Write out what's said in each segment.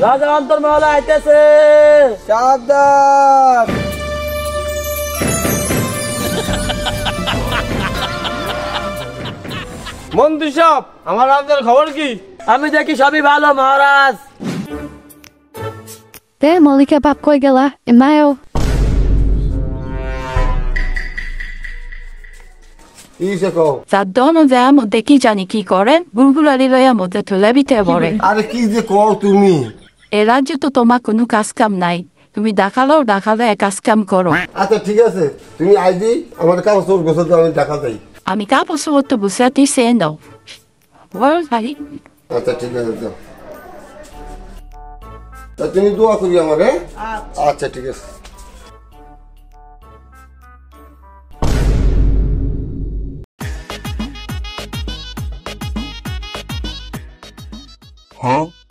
রাজা অন্তর্মহলে আইতেছে, সাবধান। মন্ত্রী সাহেব, আমার রাজ্যের খবর কি? আমি দেখি সবই ভালো মহারাজ। তে মল্লিকা বাপ কই গেলা? এমায়ও যার মধ্যে কি জানি কি করেন, বুলবুলারি লইয়া মধ্যে তুলে বিতে পড়ে। আরে কি যে কও তুমি? এ রাজ্যে তো তোমার কোনো কাজ কাম নাই, তুমি দেখালে কাজ কাম করো। আচ্ছা ঠিক আছে, তুমি আইজি আমার কাপড় গোছাতে আমি দেখা যাই। আমি কাপড় তো বুঝে দিছে নাও। ভাই আচ্ছা ঠিক আছে, যাও। তা তুমি দোয়া করি আমারে। আচ্ছা ঠিক আছে।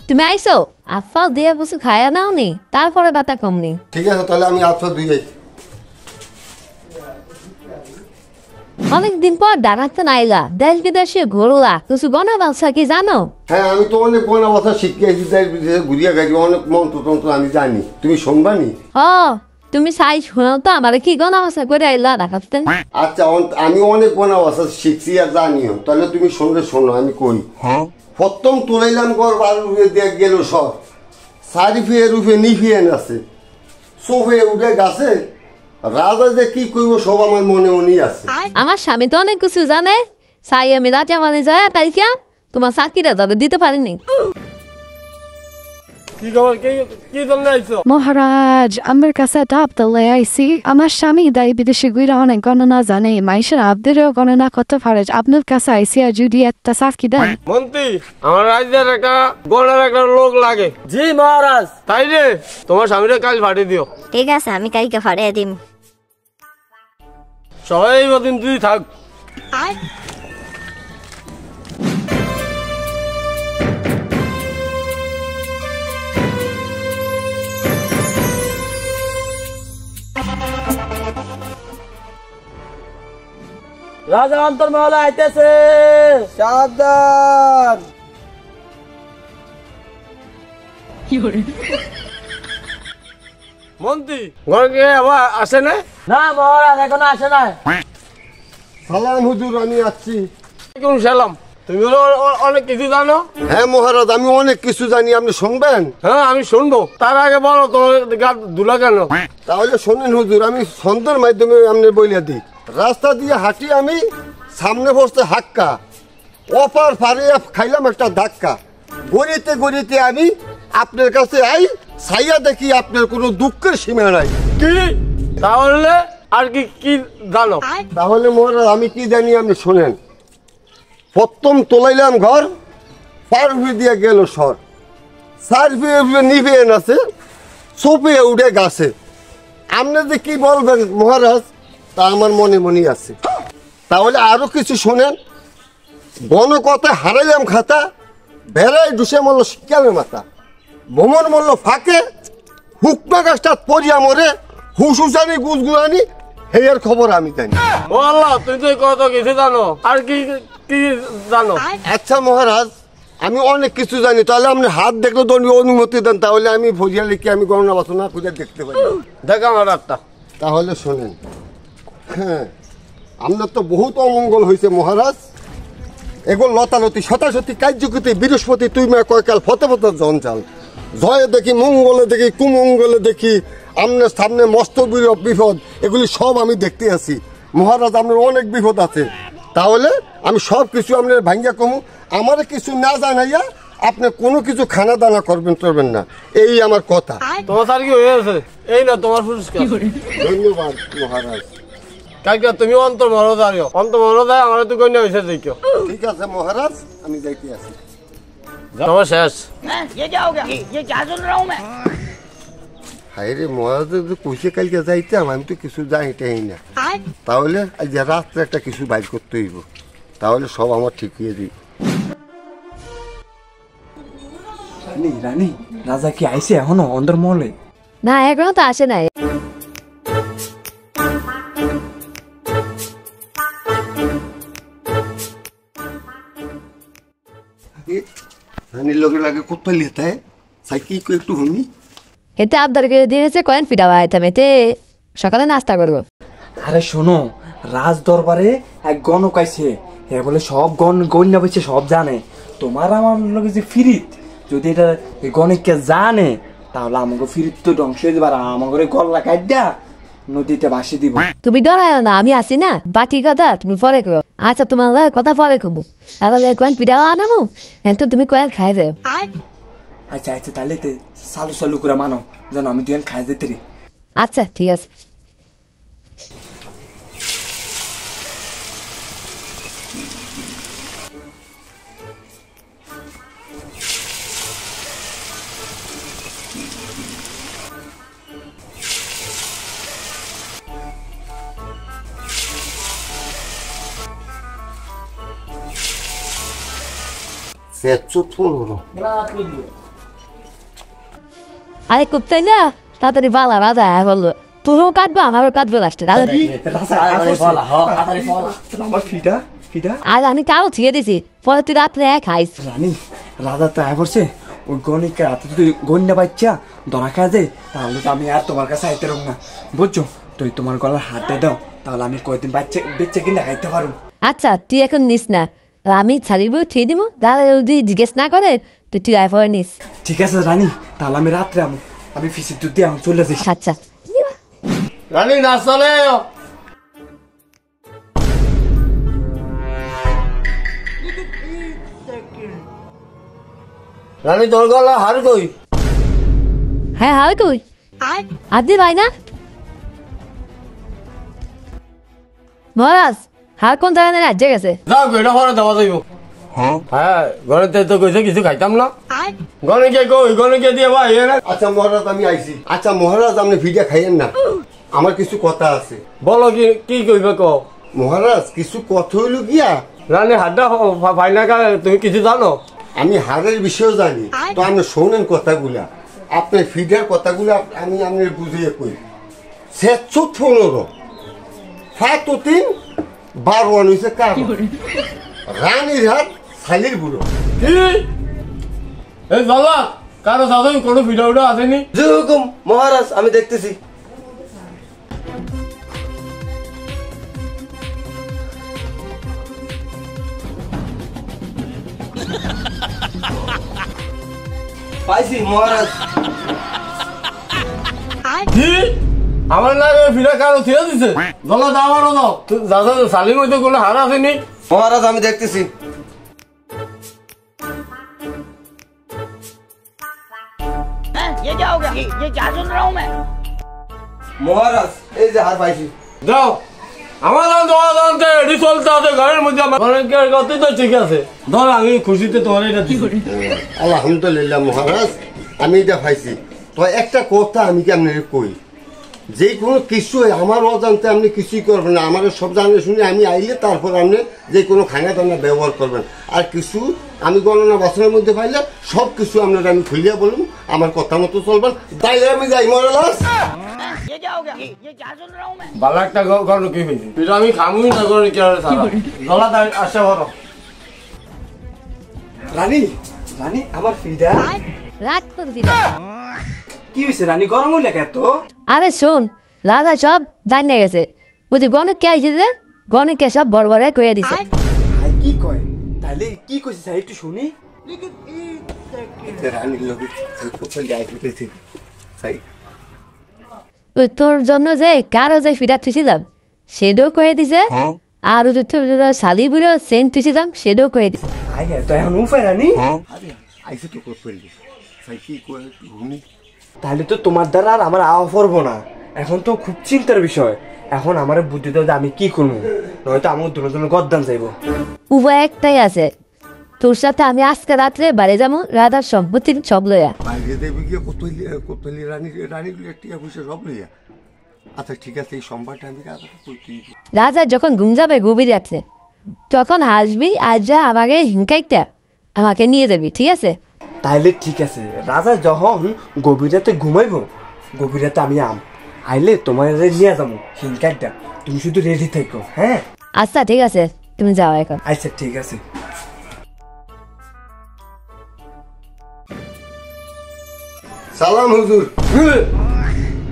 তুমি আইসো? আফাল দিয়ে বসে খায়া নাও নি, তারপরে বাতা কমনি। ঠিক আছে, তাহলে আমি আফসা দুই যাই। অনেকদিন পর দাঁড়াতে নাইলা, দেশ বিদেশে ঘুরলা, কিছু গনা বালসা কি জানো? হ্যাঁ, আমি তো অনেক বনা কথা শিখিয়েছি, দেশ বিদেশে ঘুরিয়া গেছি, অনেক মন্ত্রতন্ত্র আমি জানি। তুমি শুনবানি? তুমি সাই শোনাও তো আমার কি গনা বাসা করে আইলা দেখাতে। আচ্ছা, আমি অনেক বনা কথা শিখছি আর জানিও, তাহলে তুমি শুনলে শোনো আমি কই। প্রথম তুলাইলাম ঘর বালুয়ে দিয়ে গেল সব, সারিফিয়ে রুফে নিফিয়ে আছে, সোফে উঠে গাছে, রাজা যে কি করব সব আমার মনে মনেই আছে। আমার স্বামী তো অনেক কিছু জানে, সাই আমি রাজা মানে যায় তাই কে তোমার চাকরিটা যাবে দিতে পারিনি। মহারাজ, আমার কাছে একটা আবদালে আইসি। আমার স্বামী দায়ী বিদেশে ঘুরে অনেক গণনা জানে, মানুষের আবদেরও গণনা করতে পারে। আপনার কাছে আইসি আর যদি একটা চাকরি দেন। মন্ত্রী, আমার রাজ্যের একটা গণনার একটা লোক লাগে। জি মহারাজ। তাই রে, তোমার স্বামীরে কাল পাঠিয়ে দিও। ঠিক আছে, আমি কালকে পাঠিয়ে দিম। সবাই দিন তুই থাক। রাজা অন্তর্মহলে আইতেছে, সাবধান। মন্ত্রী ঘরে আবার আসে না? না মহারাজ, এখনো আসে না। সালাম হুজুর, আমি আসছি। সালাম। তুমি অনেক কিছু জানো? হ্যাঁ মহারাজ, আমি অনেক কিছু জানি, আপনি শুনবেন? হ্যাঁ, আমি শুনবো। তার আগে বলো তোমার গা দুলা কেন? তাহলে শোনেন হুজুর, আমি ছন্দের মাধ্যমে আপনি বইলা দিই। রাস্তা দিয়ে হাঁটি আমি, সামনে বসতে হাক্কা, অপার ফারে খাইলাম একটা ধাক্কা, গড়িতে গড়িতে আমি আপনার কাছে আই, ছাইয়া দেখি আপনার কোনো দুঃখের সীমা নাই। কি? তাহলে আর কি কি জানো? তাহলে মহারাজ আমি কি জানি আপনি শোনেন। প্রথম তোলাইলাম ঘর, পারফি দিয়ে গেল সর, সারফি নিভে আছে, সোপে উঠে গাছে। আপনি যে কি বলবেন মহারাজ, তা আমার মনে মনে আছে। তাহলে আরো কিছু শোনেন। গণকথা হারাইলাম খাতা, ভেড়াই ডুসে মরল শিকালের মাথা, ভ্রমণ মরল ফাঁকে, হুকমা গাছটা পরিয়া মরে, হুসুসানি গুজগুলানি হেয়ার খবর আমি জানি। ও আল্লাহ, তুই তো কত কিছু জানো, আর কি কি জানো? আচ্ছা মহারাজ, আমি অনেক কিছু জানি। তাহলে আপনি হাত দেখলে তো অনুমতি দেন, তাহলে আমি ভরিয়া লিখে আমি গণনা বাসনা খুঁজে দেখতে পারি। দেখা আমার একটা। তাহলে শোনেন। হ্যাঁ, আপনার তো বহুত অমঙ্গল হয়েছে মহারাজ। এগুলো লতালতি শতাশতি কার্যকৃতি বৃহস্পতি তুই মা কয়কাল ফতে ফতে জঞ্জাল, জয়ে দেখি মঙ্গলে দেখি কুমঙ্গলে দেখি, আপনার সামনে মস্ত বিপদ, এগুলি সব আমি দেখতে আছি মহারাজ। আপনার অনেক বিপদ আছে। তাহলে আমি সব কিছু আপনার ভাঙ্গা কমু, আমার কিছু না জানাইয়া আপনি কোনো কিছু খানা দানা করবেন না, এই আমার কথা। তোমার স্যার কি হয়েছে? এই না তোমার পুরস্কার। ধন্যবাদ মহারাজ। কালকে তুমি অন্তর্মহলে যাও, অন্তর্মহলে যায় আমার তো কন্যা হয়েছে দেখিও। ঠিক আছে মহারাজ, আমি যাইতে আছি। তোমার শেষ। হায় রে মহারাজ, কইছে কালকে যাইতাম, আমি তো কিছু যাইতেই না। তাহলে আজ রাত্রে একটা কিছু বাইর করতে হইব, তাহলে সব আমার ঠিক হয়ে দিই। রানী, রাজা কি আইছে এখনো অন্তর্মহলে? না, এখনো তো আসে নাই। রানীর লগে লাগে কোথায় লেতা সাই কি কই একটু শুনি। এতে আবদারকে দিয়েছে কয়েন পিঠা বানাইতাম, এতে সকালে নাস্তা করবো। আরে শোনো, রাজ দরবারে এক গণক আইছে, এ বলে সব গণ্য বলছে, সব জানে। তোমার আমার লোক যে ফিরিত, যদি এটা গণিককে জানে তাহলে আমাকে ফিরিত তো ধ্বংস হয়ে যাবে, আর আমাকে গল্লা কাটটা নদীতে ভাসিয়ে দিব। তুমি ডরায় না, আমি আছি না। বাকি কথা তুমি পরে করো। আচ্ছা তোমার কথা পরে করবো। তাহলে কয়েন পিঠা আনাবো, এখন তুমি কয়েন খাই দেও। আচ্ছা আচ্ছা, তাহলে চালু চালু করে মানো যেন আমি দুজন খাই যেতে রে। আচ্ছা ঠিক আছে। আরে কুপ্তাই না, তাড়াতাড়ি বালা রাজা বললো তুমিও কাটবো আমারও কাটবো লাস্টে। আমার ফিটা ফিটা আর আমি কারো ছিঁড়ে দিছি, পরে তুই রাত্রে খাইস। রানী, রাজা তো আয় করছে, ওই গণিকের হাতে যদি গন্যা বাচ্চা ধরা খাওয়া যায় তাহলে তো আমি আর তোমার কাছে আইতে রব না, বুঝছো? তুই তোমার গলার হাতে দাও, তাহলে আমি কয়েকদিন বেচ্চা কিনা খাইতে পারবো। আচ্ছা তুই এখন নিস না, আমি ছাড়িব ঠিক দিব, দাদা যদি জিজ্ঞেস না করে তুই আয় পরে নিস। ঠিক আছে রানী, তাহলে আমি রাত্রে আমি ফিসির দুধ দিয়ে চলে যাই। আচ্ছা রানী নাস্তা নে। রানী তোর গলা হার কই? হ্যাঁ হয় কই আদি ভাই না মহারাজ, হার কোন জায়গায় রাজ্যে গেছে। যাও এটা পরে দেওয়া যাইব। হ্যাঁ ঘরেতে তো কইছে কিছু খাইতাম না। গণিকে কই, গণিকে দিয়ে ভাই। আচ্ছা মহারাজ আমি আইছি। আচ্ছা মহারাজ আপনি ভিডিও খাইয়েন না, আমার কিছু কথা আছে। বলো কি কইবে কও। মহারাজ কিছু কথা হইল গিয়া, রানী হাড্ডা ফাইনা তুমি কিছু জানো? আমি হারের বিষয়েও জানি, তো আপনি শোনেন কথাগুলা, আপনার ফিডার কথাগুলা আমি আপনার বুঝিয়ে কই। 715 7 3 12 হইছে কার রানীর হাত শালির বুড়ো। কি এই বাবা কারো সাথে কোনো ভিডিও আসেনি? জি হুকুম মহারাজ, আমি দেখতেছি। পাইছি মহারাজ। কি আমার না ভিডিও কারো ছেড়ে দিছে? বলো দাও আমারও দাও। দাদা শালির মধ্যে কোনো হার আসেনি? মহারাজ আমি দেখতেছি। মহারাজ এই যে হার পাইছি। দাও আমার জানতে এটি চলতে আছে ঘরের মধ্যে। অনেকের কথাই তো ঠিক আছে, ধর আমি খুশিতে তোমার এটা দিছি। আলহামদুলিল্লাহ মহারাজ, আমি এটা পাইছি। তো একটা কথা আমি কি আপনার কই, যে কোনো কিছু আমার অজান্তে আপনি কিছুই করবেন না, আমার সব জানে শুনে আমি আইলে তারপর আপনি যে কোনো খানা দানা ব্যবহার করবেন। আর কিছু আমি গণনা বাসনের মধ্যে পাইলে সব কিছু আপনার আমি খুলিয়া বলুন, আমার কথা মতো চলবেন। তাই আমি যাই মহারাজ। ভালো একটা গরু কি হয়েছে, এটা আমি খামুই না গরু কি আর সারা গলা আসা বড়। রানী রানী আমার ফিডা রাত তোর দিদা। কি হয়েছে রানী, গরম হইলে এত? আরে শোন, রাজা সব জানিয়ে গেছে, বুঝি গণিত কে আইছে, গণিতকে সব বড় বড় কয়ে দিছে। ভাই কি কয়, তাহলে কি কইছে স্যার একটু শুনি। রানীর লোকে তোর জন্য যে কারো যে ফিরাত থুছিলাম সেটাও কয়ে দিছে, আর শালি বুড়ো সেন্ট থুছিলাম সেটাও কয়ে দিছে। তো এখন উপায় রানী, আইসে তো করে ফেললি কি করে শুনি। তাহলে তো তোমার দ্বারা আর আমার আওয়া পড়বো না। এখন তো খুব চিন্তার বিষয়, এখন আমার বুদ্ধি দাও যে আমি কি করবো, নয়তো আমার দুজন গদ্দান যাইব। উপায় একটাই আছে, তোর সাথে আমি আজকে রাত্রে বাড়ি যাবো, রাধার সম্পত্তি সব লইয়া। বাইরে দেবী গিয়ে কোতলি রানীগুলো টিয়া পয়সা সব লইয়া। আচ্ছা ঠিক আছে, এই সোমবারটা আমি রাজা যখন ঘুম যাবে গভীর রাত্রে, তখন হাসবি আর যা আমাকে হিংকাইটা আমাকে নিয়ে যাবি, ঠিক আছে? তাইলে ঠিক আছে, রাজা যখন গভীর রাতে ঘুমাইব, গভীর রাতে আমি আইলে তোমার নিয়ে যাবো হিংকাইটা, তুমি শুধু রেডি থাকো। হ্যাঁ আচ্ছা ঠিক আছে, তুমি যাও এখন। আচ্ছা ঠিক আছে। সালাম হুজুর।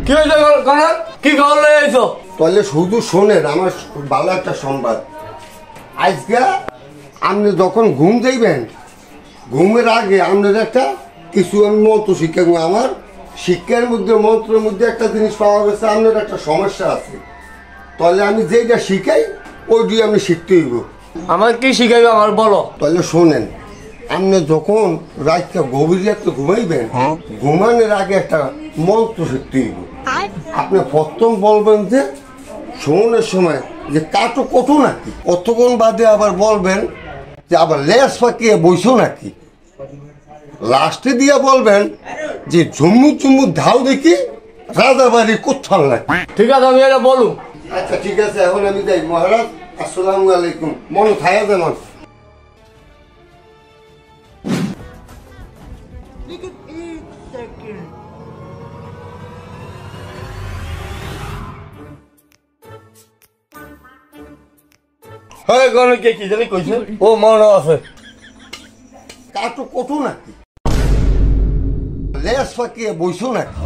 কি হয়েছে কানা? কি খবর লয়ে আইছো? তাহলে শুধু শোনেন, আমার ভালো একটা সংবাদ। আজকে আপনি যখন ঘুম যাইবেন, ঘুমের আগে আপনার একটা কিছু আমি মন্ত্র শিক্ষা, আমার শিক্ষার মধ্যে মন্ত্রের মধ্যে একটা জিনিস পাওয়া গেছে, আপনার একটা সমস্যা আছে। তাহলে আমি যেটা শিখাই ওইটি আপনি শিখতে হইব। আমার কি শিখাইবে আমার বলো। তাহলে শোনেন, আপনি যখন রাতটা গভীর রাত্রে ঘুমাইবেন, ঘুমানোর আগে একটা মন্ত্র শিখতে হইব। আপনি প্রথম বলবেন যে শোনের সময় যে কাটো কটো নাকি, কতক্ষণ বাদে আবার বলবেন যে আবার লেস পাকিয়ে বইছো নাকি, লাস্টে দিয়ে বলবেন যে ঝুমু চুমু ধাও দেখি রাজাবাড়ি কোথাও নাকি। ঠিক আছে আমি এটা বলুন। আচ্ছা ঠিক আছে, এখন আমি যাই। মহারাজ আসসালামু আলাইকুম। মনে থাকা যেমন। হ্যাঁ গনে কে কি জানি কইছে? ও মনে আছে। কাটো কটো নাকি, লেস পাকিয়ে বইছো নাকি,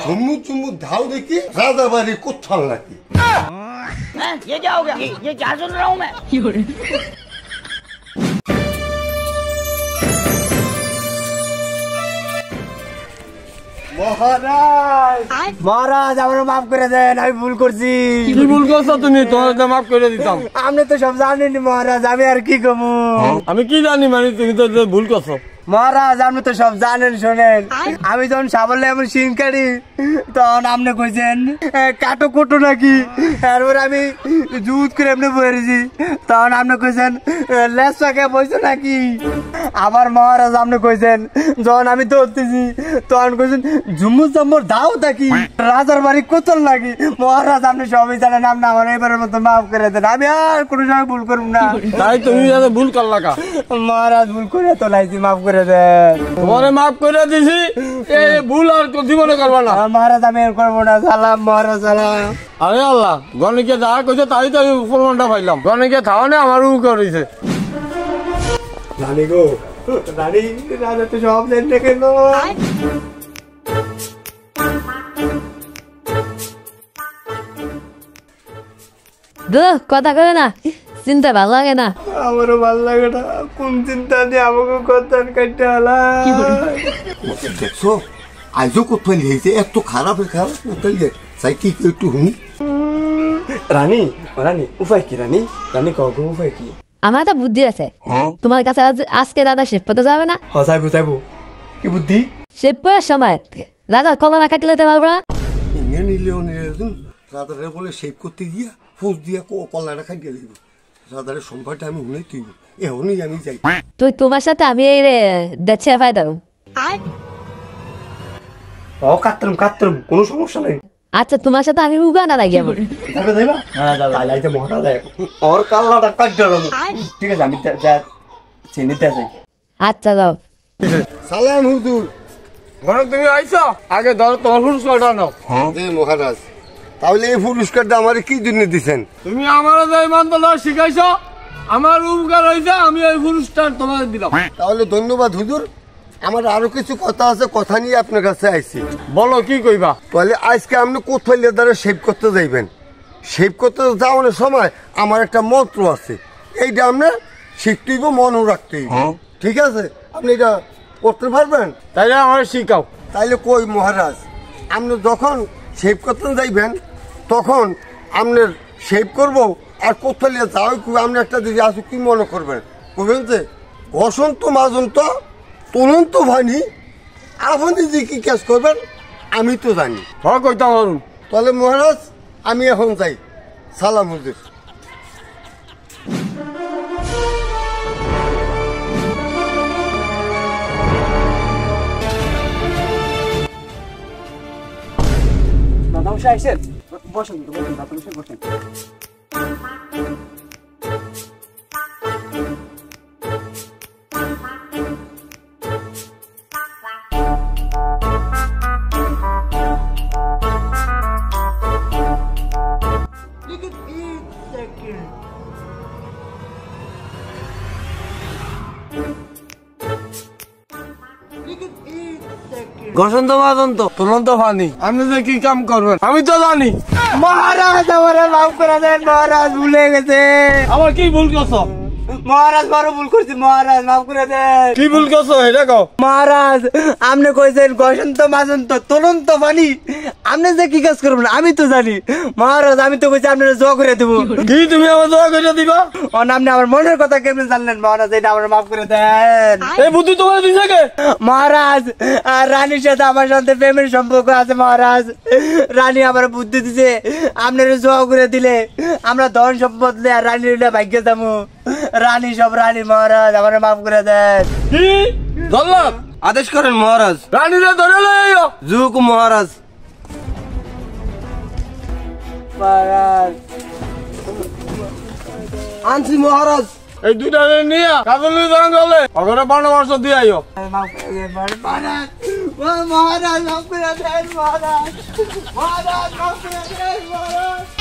চুমু চুমু ধাও দেখি রাজাবাড়ি কোথাও নাকি। মহারাজ আমার মাফ করে দেন, আমি ভুল করছি। কি ভুল করছো তুমি? তোমার তো মাফ করে দিতাম। আপনি তো সব জানেন মহারাজ, আমি আর কি কমু। আমি কি জানি, মানে তুমি তো ভুল করছো। মহারাজ আপনি তো সব জানেন, শোনেন। আমি যখন সাবলে এমন সিন কাটি তখন আপনি কইছেন কাটো কোটো নাকি, তারপর আমি জুত করে এমনি বলেছি, তখন আপনি কইছেন লেস পাকে বইছো নাকি। আবার মহারাজ আপনি কইছেন যখন আমি ধরতেছি তখন কইছেন ঝুমু চম্বর দাও থাকি রাজার বাড়ি কোতল নাকি। মহারাজ আপনি সবই জানেন, আপনি আমার এবারের মতো মাফ করে দেন, আমি আর কোনো সময় ভুল করব না। তাই তুমি ভুল করলা কা? মহারাজ ভুল করে তো লাইছি, মাফ করে দেন। তোমারে মাফ করে দিছি, এই ভুল আর জীবনে করবা না। মহারাজ আমি আর করবো না। সালাম মহারাজ, সালাম। আরে আল্লাহ, গণিকে যা কইছে তাই তো আমি প্রমাণটা পাইলাম। গণিকে থাওনে আমার করেছে। রানী গো, রানী, রাজা তো সব জানতে কেন? কথা করে না, চিন্তা ভালো লাগে না। আমারও ভালো লাগে না। কোন চিন্তা দিয়ে আমাকে কথা কাটতে হলা। দেখছো আজও কোথায় লিখেছে, এত খারাপ কোথায় চাই কি একটু শুনি। রানী, রানী উপায় কি? রানী, রানী কগ উপায় কি? আমার একটা বুদ্ধি আছে। তোমার কাছে আজকে দাদা শেভ করতে যাবে না? যাইবো যাইবো। কি বুদ্ধি? শেভ করার সময় দাদা কলা না কাটলে পারবো না। ইংরেজি নিলেও নিলে রাধারে বলে শেভ করতে গিয়া ফুস দিয়া কলাটা খাইয়ে দিব। রাধারের সম্পর্কটা আমি শুনে তুই এখনই আমি যাই। তুই তোমার সাথে আমি এই দেখছে ফায়দা। ও কাটতাম কাটতাম, কোনো সমস্যা নেই। আচ্ছা তোমার সাথে আমি উগানা লাগি আমার। যাবে যাইবা? হ্যাঁ যাইতে মহারাজ ওর কাল্লাটা কাটতে হবে। ঠিক আছে আমি চিনিতে যাই। আচ্ছা যাও। সালাম হুজুর। গণক তুমি আইছো, আগে ধরো তোমার পুরস্কারটা নাও। জি মহারাজ। তাহলে এই পুরস্কারটা আমার কি জন্য দিচ্ছেন? তুমি আমার যে মন্ত্রটা শিখাইছো, আমার উপকার হয়েছে, আমি এই পুরস্কার তোমাকে দিলাম। তাহলে ধন্যবাদ হুজুর। আমার আরো কিছু কথা আছে, কথা নিয়ে আপনার কাছে আইছি। বলো কি কইবা? তাহলে আজকে আপনি কোথায় লেদারে শেভ করতে যাইবেন, শেভ করতে যাওয়ানোর সময় আমার একটা মন্ত্র আছে, এইটা আপনার শিখতে হইব, মনেও রাখতে হইব। ঠিক আছে? আপনি এটা করতে পারবেন? তাইলে আমার শিখাও। তাইলে কই মহারাজ, আপনি যখন শেভ করতে যাইবেন তখন আপনার শেভ করবো আর কোথায় যাওয়াই আপনি একটা দিদি আসো, কি মনে করবেন বলবেন যে বসন্ত মাজন্ত তুলন্ত ভানি, আপনি যে কি কাজ করবেন আমি তো জানি। হ্যাঁ কইতাম অরুণ। তাহলে মহারাজ আমি এখন যাই। সালাম হুজুর। দাদা আইসেন, বসেন বসেন, দাদা বসেন। গসন্ত বাদন্ত তুলন্ত ফানি আপনি যে কি কাম করবেন আমি তো জানি। মহারাজ আমারে মাফ করে দেন, মহারাজ ভুলে গেছে। আমার কি ভুল করছো? মহারাজ বড় ভুল করছি, মহারাজ মাফ করে দেন। কি ভুল করছো এটা কও। মহারাজ আপনি কইছেন গসন্ত মাজন্ত তুলন্ত পানি, আপনি যে কি কাজ করবেন আমি তো জানি। মহারাজ আমি তো কইছি আপনারা জোয়া করে দেবো। কি তুমি আমার দোয়া করে দিবা? আপনি আমার মনের কথা কেমন জানলেন? মহারাজ এটা আমার মাফ করে দেন। এই বুদ্ধি তোমার দিছে কে? মহারাজ আর রানীর সাথে আমার সাথে প্রেমের সম্পর্ক আছে মহারাজ। রানী আমার বুদ্ধি দিছে আপনারা জোয়া করে দিলে আমরা ধন সম্পদ নিয়ে আর রানীর ভাগ্যে যাবো। রানী সব রানী, মহারাজ আমার মাফ করে দেন। কি জল্লাদ আদেশ করেন মহারাজ। রানীরে ধরে লইও। জুক মহারাজ। মহারাজ আনছি মহারাজ। এই দুইটা নিয়ে কাজলি জঙ্গলে ওখানে 12 বর্ষ দিয়ে আইও। মাফ করে দেন মহারাজ। মহারাজ মাফ করে দেন মহারাজ। মহারাজ মাফ করে দেন মহারাজ।